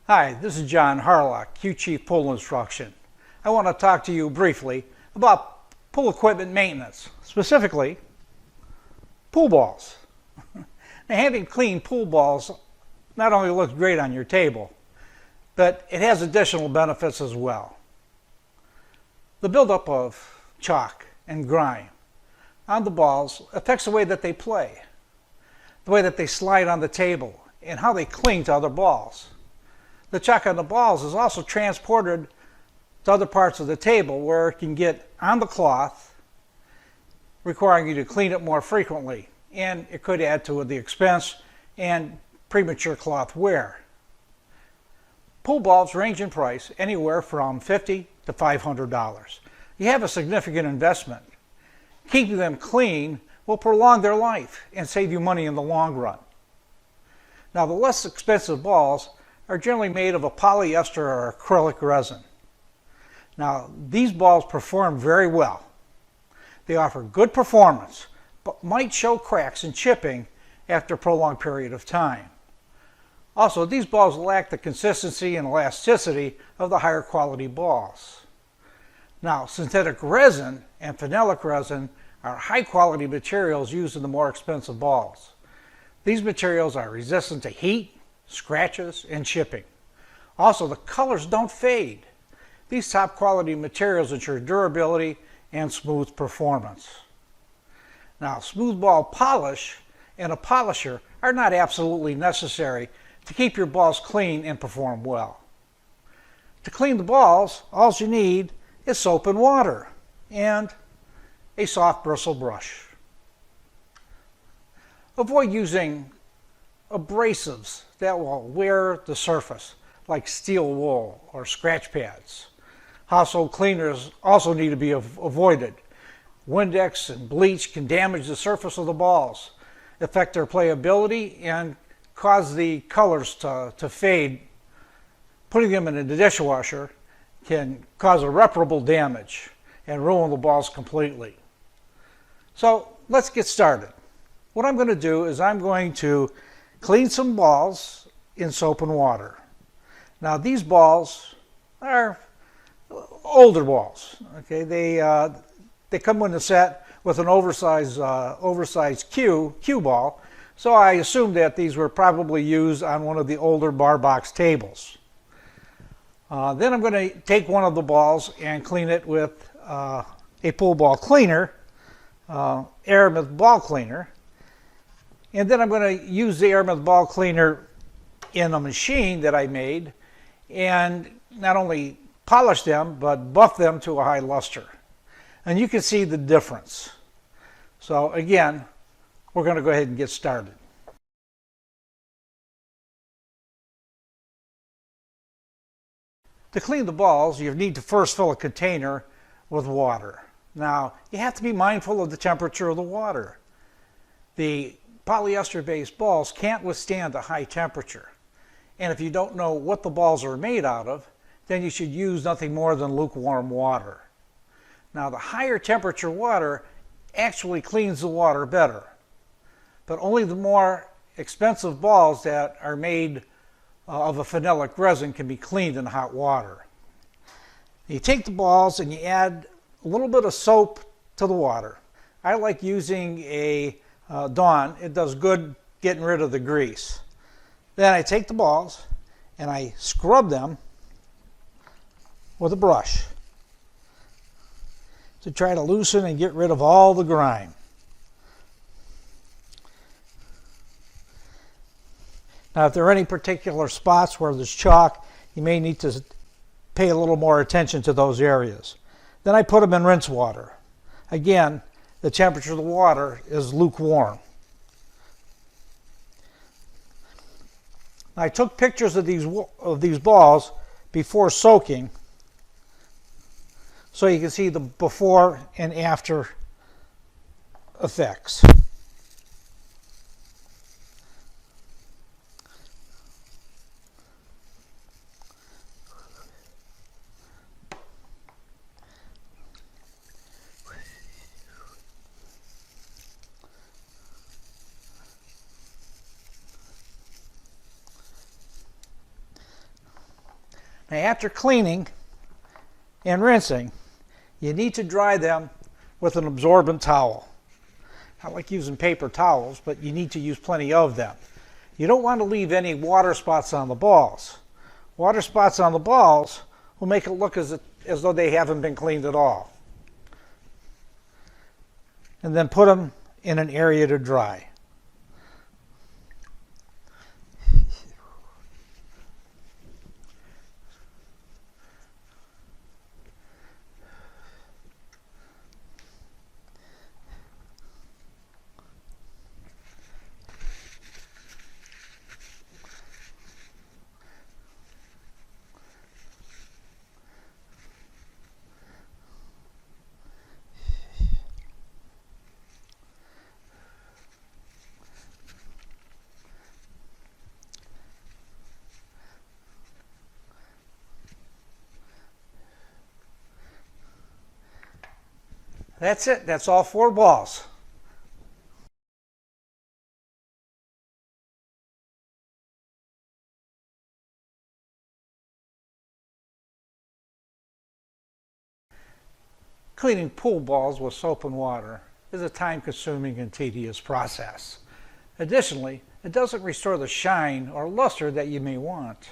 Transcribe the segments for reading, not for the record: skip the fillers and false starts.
Hi, this is John Harlock, Q-Chief Pool Instruction. I want to talk to you briefly about pool equipment maintenance, specifically pool balls. Now, having clean pool balls not only looks great on your table, but it has additional benefits as well. The buildup of chalk and grime on the balls affects the way that they play, the way that they slide on the table, and how they cling to other balls. The chalk on the balls is also transported to other parts of the table where it can get on the cloth, requiring you to clean it more frequently, and it could add to the expense and premature cloth wear. Pool balls range in price anywhere from $50 to $500. You have a significant investment. Keeping them clean will prolong their life and save you money in the long run. Now, the less expensive balls are generally made of a polyester or acrylic resin. Now, these balls perform very well. They offer good performance, but might show cracks and chipping after a prolonged period of time. Also, these balls lack the consistency and elasticity of the higher quality balls. Now, synthetic resin and phenolic resin are high quality materials used in the more expensive balls. These materials are resistant to heat, scratches, and chipping. Also, the colors don't fade. These top quality materials ensure durability and smooth performance. Now, smooth ball polish and a polisher are not absolutely necessary to keep your balls clean and perform well. To clean the balls, all you need is soap and water and a soft bristle brush. Avoid using abrasives that will wear the surface, like steel wool or scratch pads. Household cleaners also need to be avoided. Windex and bleach can damage the surface of the balls, affect their playability, and cause the colors to fade. Putting them in a dishwasher can cause irreparable damage and ruin the balls completely. So let's get started. What I'm going to do is I'm going to clean some balls in soap and water. Now, these balls are older balls. Okay, they come in a set with an oversized cue ball. So I assume that these were probably used on one of the older bar box tables. Then I'm going to take one of the balls and clean it with a pool ball cleaner, Aramith ball cleaner. And then I'm going to use the Aramith ball cleaner in a machine that I made and not only polish them, but buff them to a high luster. And you can see the difference. So again, we're going to go ahead and get started. To clean the balls, you need to first fill a container with water. Now, you have to be mindful of the temperature of the water. The polyester-based balls can't withstand a high temperature. And if you don't know what the balls are made out of, then you should use nothing more than lukewarm water. Now, the higher temperature water actually cleans the water better, but only the more expensive balls that are made of a phenolic resin can be cleaned in hot water. You take the balls and you add a little bit of soap to the water. I like using a Dawn. It does good getting rid of the grease. Then I take the balls and I scrub them with a brush to try to loosen and get rid of all the grime. Now, if there are any particular spots where there's chalk, you may need to pay a little more attention to those areas. Then I put them in rinse water. Again, the temperature of the water is lukewarm. I took pictures of these balls before soaking so you can see the before and after effects. Now after cleaning and rinsing, you need to dry them with an absorbent towel. I like using paper towels, but you need to use plenty of them. You don't want to leave any water spots on the balls. Water spots on the balls will make it look as though they haven't been cleaned at all. And then put them in an area to dry. That's it. That's all 4 balls. Cleaning pool balls with soap and water is a time-consuming and tedious process. Additionally, it doesn't restore the shine or luster that you may want.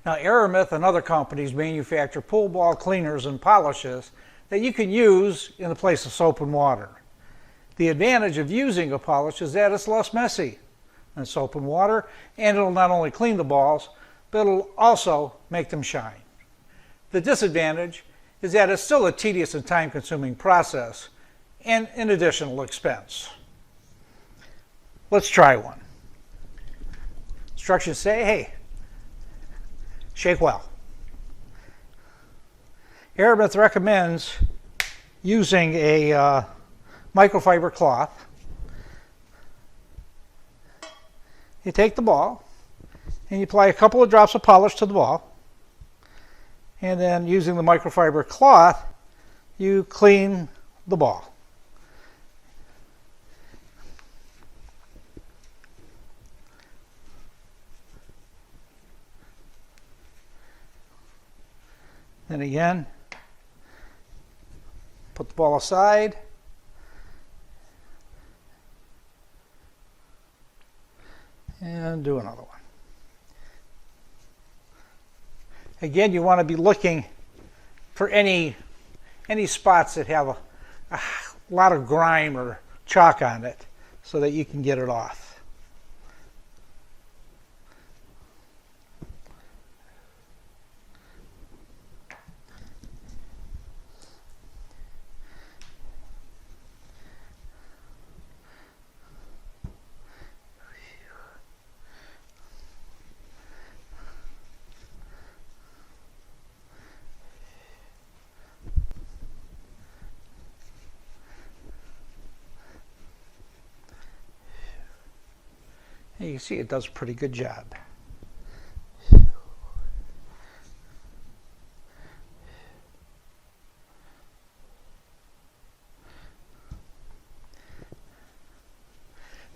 Now, Aramith and other companies manufacture pool ball cleaners and polishes that you can use in the place of soap and water. The advantage of using a polish is that it's less messy than soap and water, and it'll not only clean the balls, but it'll also make them shine. The disadvantage is that it's still a tedious and time-consuming process and an additional expense. Let's try one. Instructions say, hey, shake well. Aramith recommends using a microfiber cloth. You take the ball and you apply a couple of drops of polish to the ball, and then using the microfiber cloth you clean the ball. Then again, put the ball aside. And do another one. Again, you want to be looking for any spots that have a lot of grime or chalk on it so that you can get it off. You can see it does a pretty good job.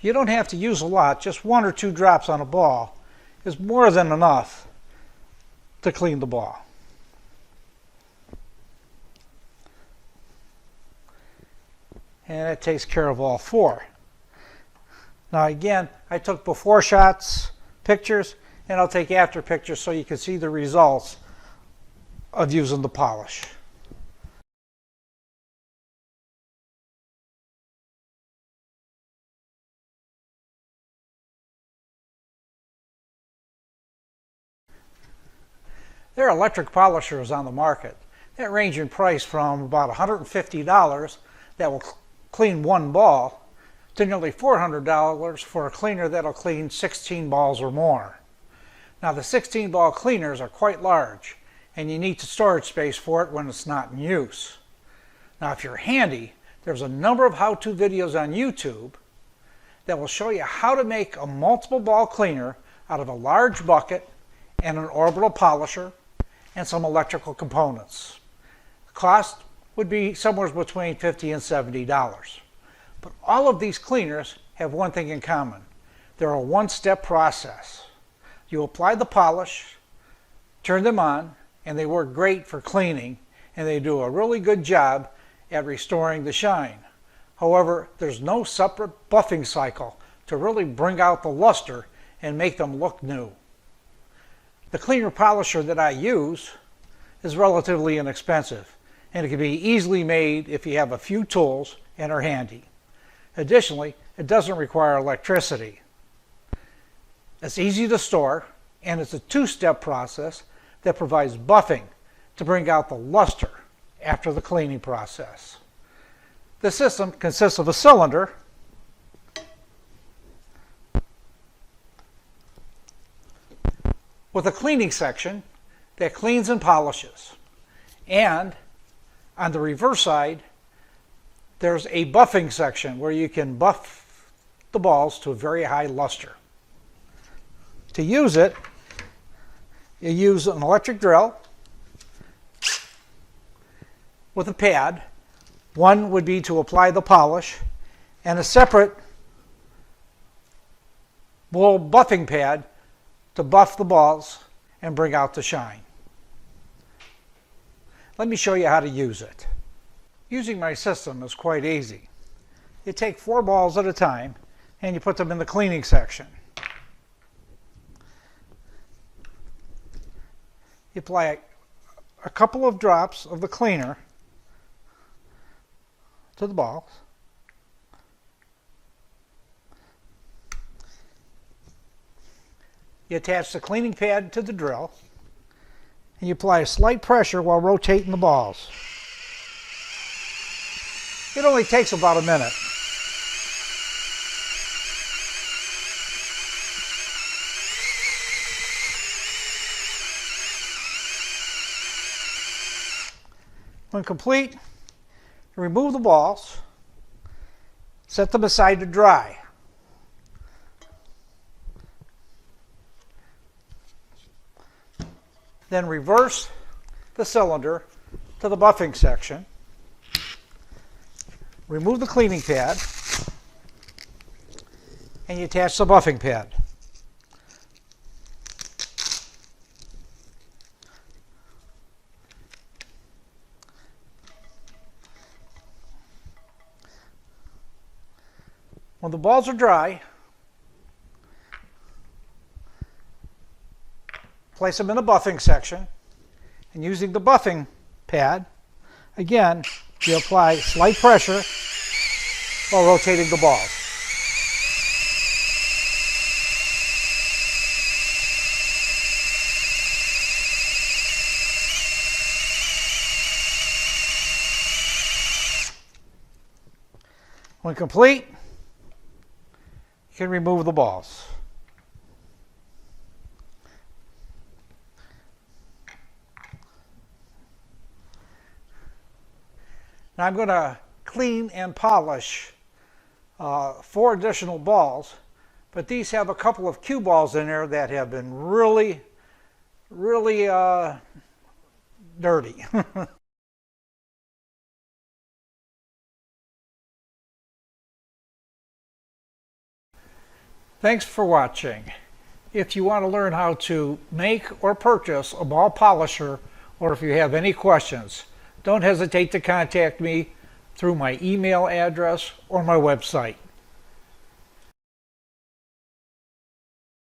You don't have to use a lot. Just 1 or 2 drops on a ball is more than enough to clean the ball. And that takes care of all 4. Now again, I took before shots pictures, and I'll take after pictures so you can see the results of using the polish. There are electric polishers on the market that range in price from about $150 that will clean 1 ball to nearly $400 for a cleaner that'll clean 16 balls or more. Now the 16 ball cleaners are quite large, and you need storage space for it when it's not in use. Now if you're handy, there's a number of how-to videos on YouTube that will show you how to make a multiple ball cleaner out of a large bucket and an orbital polisher and some electrical components. The cost would be somewhere between $50 and $70. But all of these cleaners have one thing in common. They're a one-step process. You apply the polish, turn them on, and they work great for cleaning, and they do a really good job at restoring the shine. However, there's no separate buffing cycle to really bring out the luster and make them look new. The cleaner polisher that I use is relatively inexpensive, and it can be easily made if you have a few tools and are handy. Additionally, it doesn't require electricity. It's easy to store, and it's a two-step process that provides buffing to bring out the luster after the cleaning process. The system consists of a cylinder with a cleaning section that cleans and polishes. And on the reverse side, there's a buffing section where you can buff the balls to a very high luster. To use it, you use an electric drill with a pad. One would be to apply the polish, and a separate ball buffing pad to buff the balls and bring out the shine. Let me show you how to use it. Using my system is quite easy. You take 4 balls at a time and you put them in the cleaning section. You apply a couple of drops of the cleaner to the balls. You attach the cleaning pad to the drill, and you apply a slight pressure while rotating the balls. It only takes about a minute. When complete, you remove the balls, set them aside to dry. Then reverse the cylinder to the buffing section. Remove the cleaning pad, and you attach the buffing pad. When the balls are dry, place them in a buffing section, and using the buffing pad, again, you apply slight pressure while rotating the balls. When complete, you can remove the balls. Now I'm going to clean and polish 4 additional balls, but these have a couple of cue balls in there that have been really dirty. Thanks for watching. If you want to learn how to make or purchase a ball polisher, or if you have any questions, don't hesitate to contact me through my email address or my website.